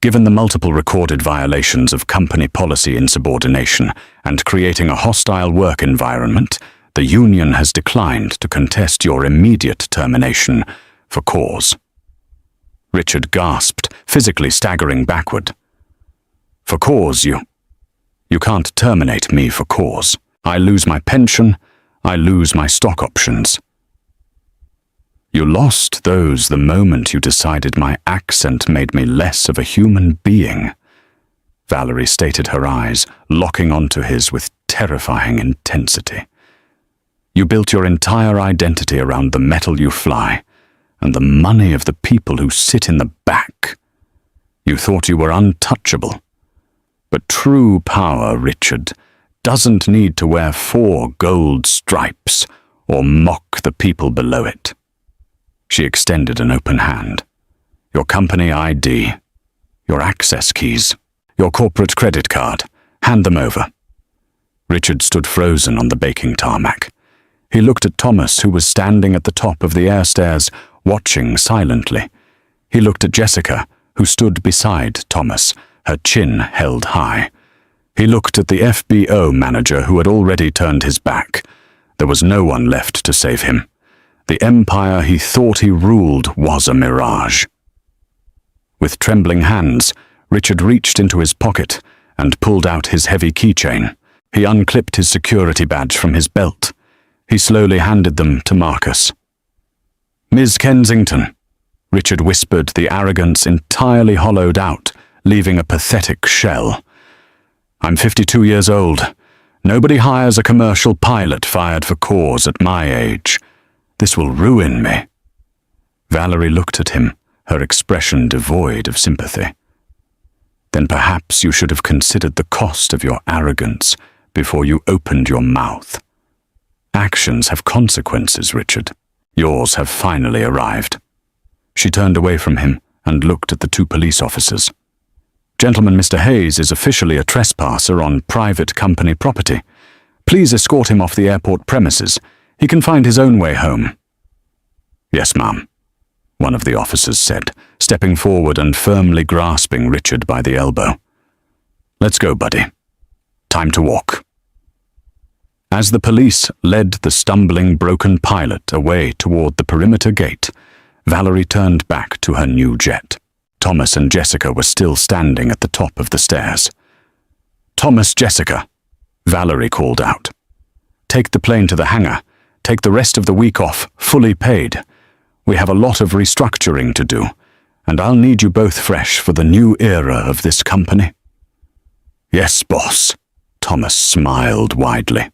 Given the multiple recorded violations of company policy insubordination and creating a hostile work environment, the union has declined to contest your immediate termination for cause. Richard gasped, physically staggering backward. For cause, you can't terminate me for cause. I lose my pension, I lose my stock options. You lost those the moment you decided my accent made me less of a human being. Valerie stated, her eyes locking onto his with terrifying intensity. You built your entire identity around the metal you fly and the money of the people who sit in the back. You thought you were untouchable. But true power, Richard, doesn't need to wear 4 gold stripes or mock the people below it. She extended an open hand. Your company ID, your access keys, your corporate credit card. Hand them over. Richard stood frozen on the baking tarmac. He looked at Thomas, who was standing at the top of the air stairs, watching silently. He looked at Jessica, who stood beside Thomas, her chin held high. He looked at the FBO manager, who had already turned his back. There was no one left to save him. The empire he thought he ruled was a mirage. With trembling hands, Richard reached into his pocket and pulled out his heavy keychain. He unclipped his security badge from his belt. He slowly handed them to Marcus. Ms. Kensington, Richard whispered, the arrogance entirely hollowed out, leaving a pathetic shell. I'm 52 years old. Nobody hires a commercial pilot fired for cause at my age. This will ruin me. Valerie looked at him, her expression devoid of sympathy. Then perhaps you should have considered the cost of your arrogance before you opened your mouth. Actions have consequences, Richard. Yours have finally arrived. She turned away from him and looked at the 2 police officers. Gentleman, Mr. Hayes is officially a trespasser on private company property. Please escort him off the airport premises. He can find his own way home. Yes, ma'am, one of the officers said, stepping forward and firmly grasping Richard by the elbow. Let's go, buddy. Time to walk. As the police led the stumbling, broken pilot away toward the perimeter gate, Valerie turned back to her new jet. Thomas and Jessica were still standing at the top of the stairs. Thomas, Jessica, Valerie called out. Take the plane to the hangar. Take the rest of the week off, fully paid. We have a lot of restructuring to do, and I'll need you both fresh for the new era of this company. Yes, boss. Thomas smiled widely.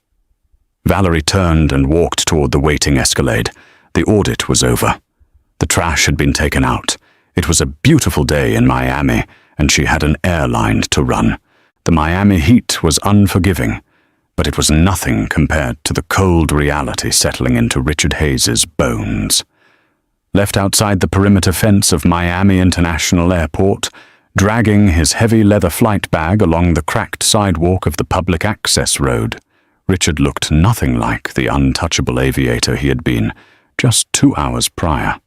Valerie turned and walked toward the waiting Escalade. The audit was over. The trash had been taken out. It was a beautiful day in Miami, and she had an airline to run. The Miami heat was unforgiving, but it was nothing compared to the cold reality settling into Richard Hayes's bones. Left outside the perimeter fence of Miami International Airport, dragging his heavy leather flight bag along the cracked sidewalk of the public access road, Richard looked nothing like the untouchable aviator he had been just 2 hours prior.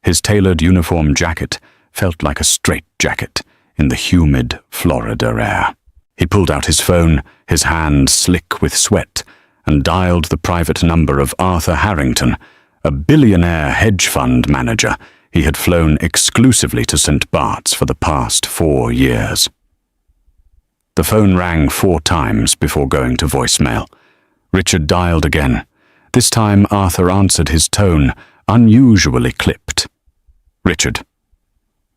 His tailored uniform jacket felt like a straitjacket in the humid Florida air. He pulled out his phone, his hands slick with sweat, and dialed the private number of Arthur Harrington, a billionaire hedge fund manager he had flown exclusively to St. Bart's for the past 4 years. The phone rang 4 times before going to voicemail. Richard dialed again. This time Arthur answered, his tone unusually clipped. "Richard,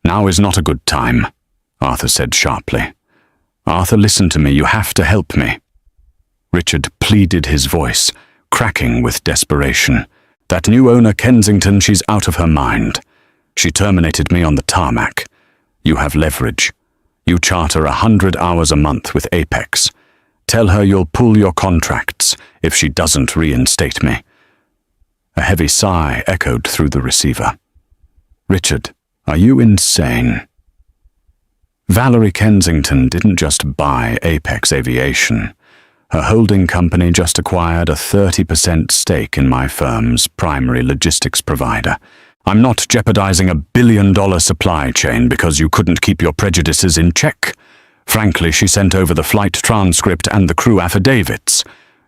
now is not a good time," Arthur said sharply. "Arthur, listen to me. You have to help me." Richard pleaded, his voice cracking with desperation. "That new owner, Kensington, she's out of her mind. She terminated me on the tarmac. You have leverage. You charter 100 hours a month with Apex. Tell her you'll pull your contracts if she doesn't reinstate me." A heavy sigh echoed through the receiver. "Richard, are you insane?" Valerie Kensington didn't just buy Apex Aviation. Her holding company just acquired a 30% stake in my firm's primary logistics provider. "I'm not jeopardizing a billion-dollar supply chain because you couldn't keep your prejudices in check." Frankly, she sent over the flight transcript and the crew affidavits.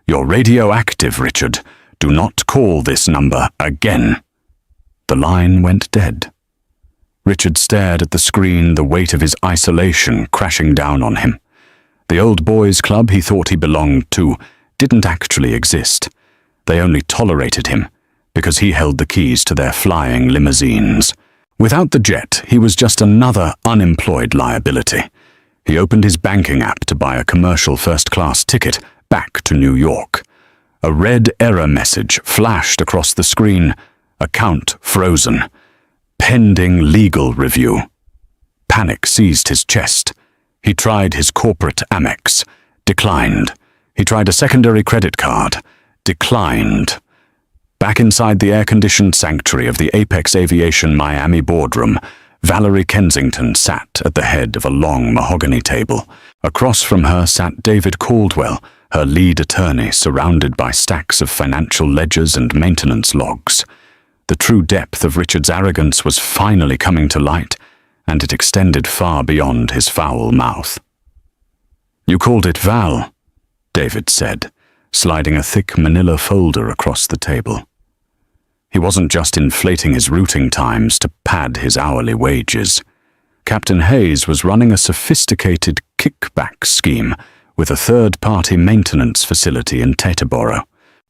"You're radioactive, Richard. Do not call this number again." The line went dead. Richard stared at the screen, the weight of his isolation crashing down on him. The old boys' club he thought he belonged to didn't actually exist. They only tolerated him because he held the keys to their flying limousines. Without the jet, he was just another unemployed liability. He opened his banking app to buy a commercial first-class ticket back to New York. A red error message flashed across the screen. "Account frozen. Pending legal review." Panic seized his chest. He tried his corporate Amex. Declined. He tried a secondary credit card. Declined. Back inside the air-conditioned sanctuary of the Apex Aviation Miami boardroom, Valerie Kensington sat at the head of a long mahogany table. Across from her sat David Caldwell, her lead attorney, surrounded by stacks of financial ledgers and maintenance logs. The true depth of Richard's arrogance was finally coming to light, and it extended far beyond his foul mouth. "You called it Val," David said, sliding a thick manila folder across the table. He wasn't just inflating his routing times to pad his hourly wages. Captain Hayes was running a sophisticated kickback scheme with a third-party maintenance facility in Teterboro.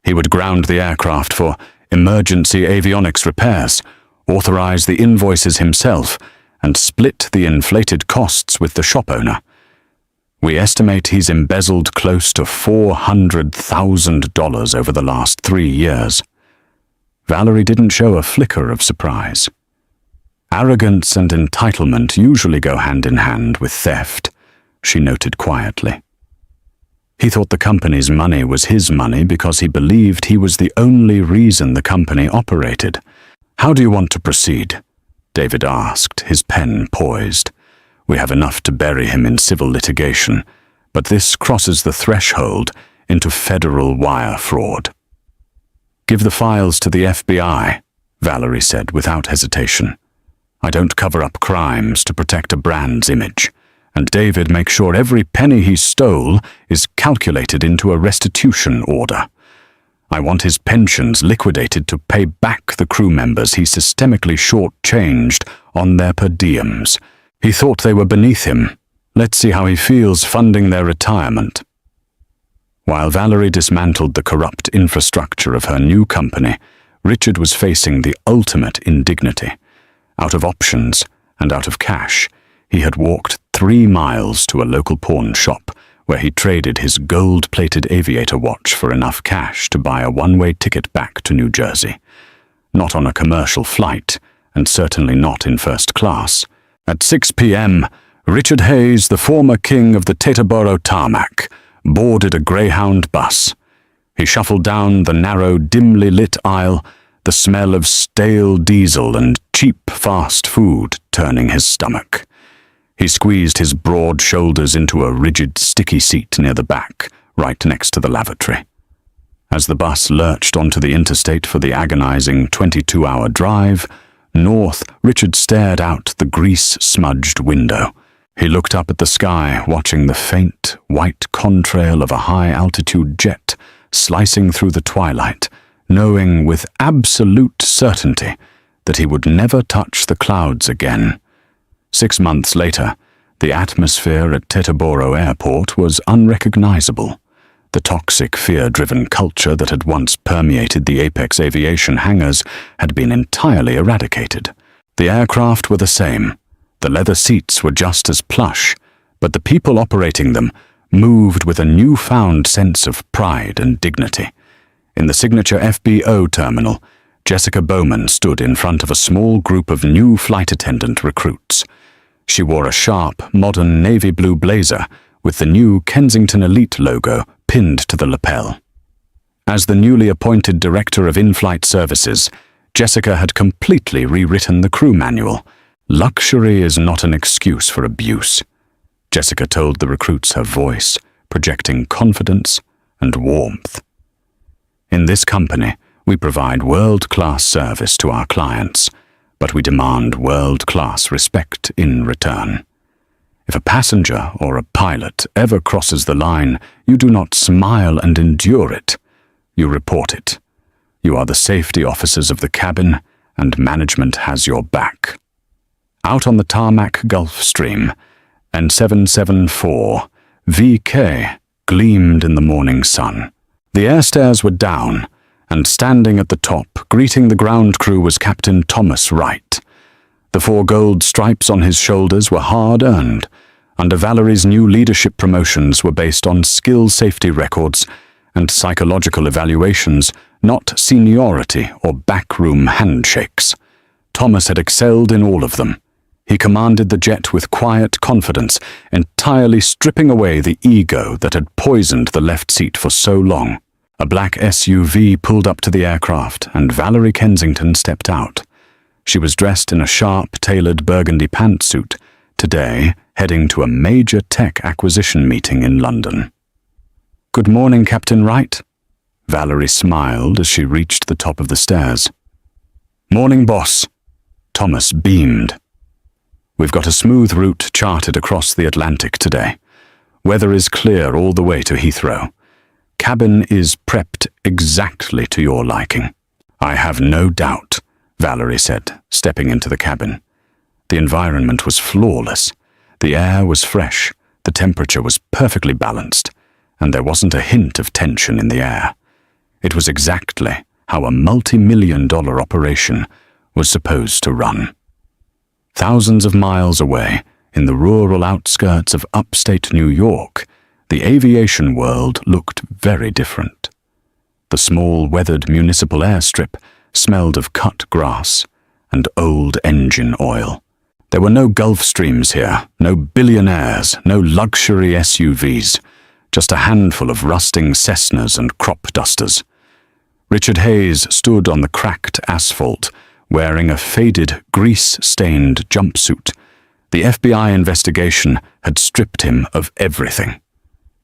He would ground the aircraft for emergency avionics repairs, authorize the invoices himself, and split the inflated costs with the shop owner. "We estimate he's embezzled close to $400,000 over the last 3 years. Valerie didn't show a flicker of surprise. Arrogance and entitlement usually go hand in hand with theft, she noted quietly. He thought the company's money was his money because he believed he was the only reason the company operated. "How do you want to proceed?" David asked, his pen poised. "We have enough to bury him in civil litigation, but this crosses the threshold into federal wire fraud." "Give the files to the FBI," Valerie said without hesitation. "I don't cover up crimes to protect a brand's image. And David, make sure every penny he stole is calculated into a restitution order. I want his pensions liquidated to pay back the crew members he systemically shortchanged on their per diems. He thought they were beneath him. Let's see how he feels funding their retirement." While Valerie dismantled the corrupt infrastructure of her new company, Richard was facing the ultimate indignity. Out of options and out of cash, he had walked 3 miles to a local pawn shop where he traded his gold-plated aviator watch for enough cash to buy a one-way ticket back to New Jersey. Not on a commercial flight, and certainly not in first class. At 6 p.m., Richard Hayes, the former king of the Teterboro tarmac, boarded a Greyhound bus. He shuffled down the narrow, dimly lit aisle, the smell of stale diesel and cheap fast food turning his stomach. He squeezed his broad shoulders into a rigid, sticky seat near the back, right next to the lavatory. As the bus lurched onto the interstate for the agonizing 22-hour drive north, Richard stared out the grease-smudged window. He looked up at the sky, watching the faint, white contrail of a high-altitude jet slicing through the twilight, knowing with absolute certainty that he would never touch the clouds again. 6 months later, the atmosphere at Teterboro Airport was unrecognizable. The toxic, fear-driven culture that had once permeated the Apex Aviation hangars had been entirely eradicated. The aircraft were the same. The leather seats were just as plush, but the people operating them moved with a newfound sense of pride and dignity. In the signature FBO terminal, Jessica Bowman stood in front of a small group of new flight attendant recruits. She wore a sharp, modern navy blue blazer with the new Kensington Elite logo pinned to the lapel. As the newly appointed Director of In-Flight Services, Jessica had completely rewritten the crew manual. Luxury is not an excuse for abuse. Jessica told the recruits, her voice projecting confidence and warmth. In this company, we provide world-class service to our clients, but we demand world-class respect in return. If a passenger or a pilot ever crosses the line, you do not smile and endure it. You report it. You are the safety officers of the cabin, and management has your back. Out on the tarmac Gulf Stream, N774 VK gleamed in the morning sun. The air stairs were down, and standing at the top, greeting the ground crew, was Captain Thomas Wright. The 4 gold stripes on his shoulders were hard-earned. Under Valerie's new leadership promotions were based on skill safety records and psychological evaluations, not seniority or backroom handshakes. Thomas had excelled in all of them. He commanded the jet with quiet confidence, entirely stripping away the ego that had poisoned the left seat for so long. A black SUV pulled up to the aircraft, and Valerie Kensington stepped out. She was dressed in a sharp, tailored burgundy pantsuit, today heading to a major tech acquisition meeting in London. "Good morning, Captain Wright." Valerie smiled as she reached the top of the stairs. "Morning, boss." Thomas beamed. "We've got a smooth route charted across the Atlantic today. Weather is clear all the way to Heathrow. Cabin is prepped exactly to your liking." "I have no doubt," Valerie said, stepping into the cabin. The environment was flawless. The air was fresh, the temperature was perfectly balanced, and there wasn't a hint of tension in the air. It was exactly how a multi-million-dollar operation was supposed to run. Thousands of miles away, in the rural outskirts of upstate New York, the aviation world looked very different. The small, weathered municipal airstrip smelled of cut grass and old engine oil. There were no Gulfstreams here, no billionaires, no luxury SUVs, just a handful of rusting Cessnas and crop dusters. Richard Hayes stood on the cracked asphalt, wearing a faded, grease-stained jumpsuit. The FBI investigation had stripped him of everything.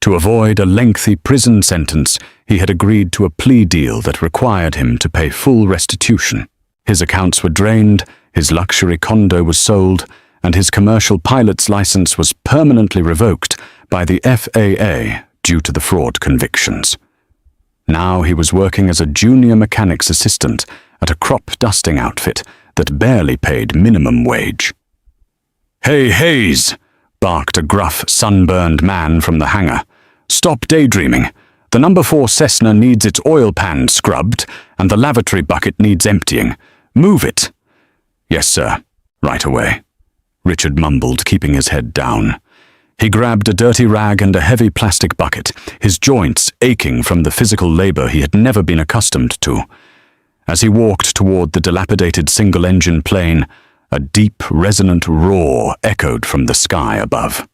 To avoid a lengthy prison sentence, he had agreed to a plea deal that required him to pay full restitution. His accounts were drained, his luxury condo was sold, and his commercial pilot's license was permanently revoked by the FAA due to the fraud convictions. Now he was working as a junior mechanic's assistant at a crop dusting outfit that barely paid minimum wage. "Hey, Hayes!" barked a gruff, sunburned man from the hangar. "Stop daydreaming. The number 4 Cessna needs its oil pan scrubbed, and the lavatory bucket needs emptying. Move it." "Yes, sir. Right away," Richard mumbled, keeping his head down. He grabbed a dirty rag and a heavy plastic bucket, his joints aching from the physical labor he had never been accustomed to. As he walked toward the dilapidated single-engine plane, A deep, resonant roar echoed from the sky above.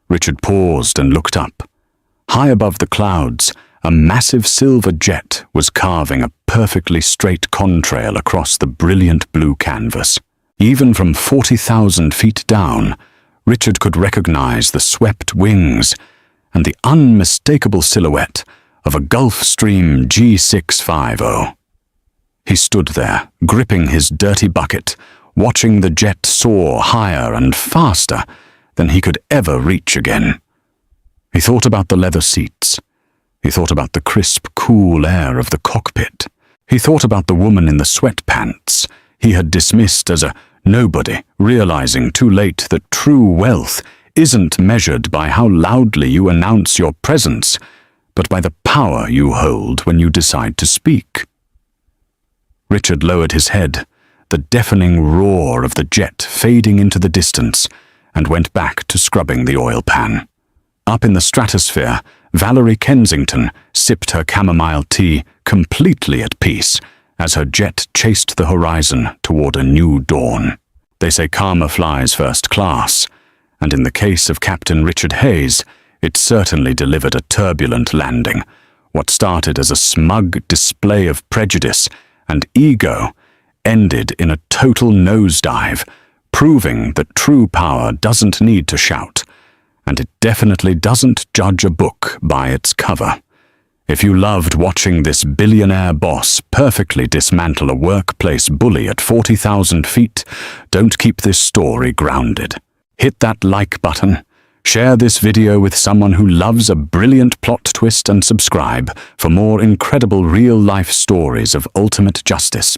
Richard paused and looked up. High above the clouds, a massive silver jet was carving a perfectly straight contrail across the brilliant blue canvas. Even from 40,000 feet down, Richard could recognize the swept wings and the unmistakable silhouette of a Gulfstream G650. He stood there, gripping his dirty bucket, watching the jet soar higher and faster than he could ever reach again. He thought about the leather seats. He thought about the crisp, cool air of the cockpit. He thought about the woman in the sweatpants he had dismissed as a nobody, realizing too late that true wealth isn't measured by how loudly you announce your presence, but by the power you hold when you decide to speak. Richard lowered his head, the deafening roar of the jet fading into the distance, and went back to scrubbing the oil pan. Up in the stratosphere, Valerie Kensington sipped her chamomile tea completely at peace as her jet chased the horizon toward a new dawn. They say karma flies first class, and in the case of Captain Richard Hayes, it certainly delivered a turbulent landing. What started as a smug display of prejudice and ego ended in a total nosedive, proving that true power doesn't need to shout, and it definitely doesn't judge a book by its cover. If you loved watching this billionaire boss perfectly dismantle a workplace bully at 40,000 feet, don't keep this story grounded. Hit that like button, share this video with someone who loves a brilliant plot twist, and subscribe for more incredible real-life stories of ultimate justice.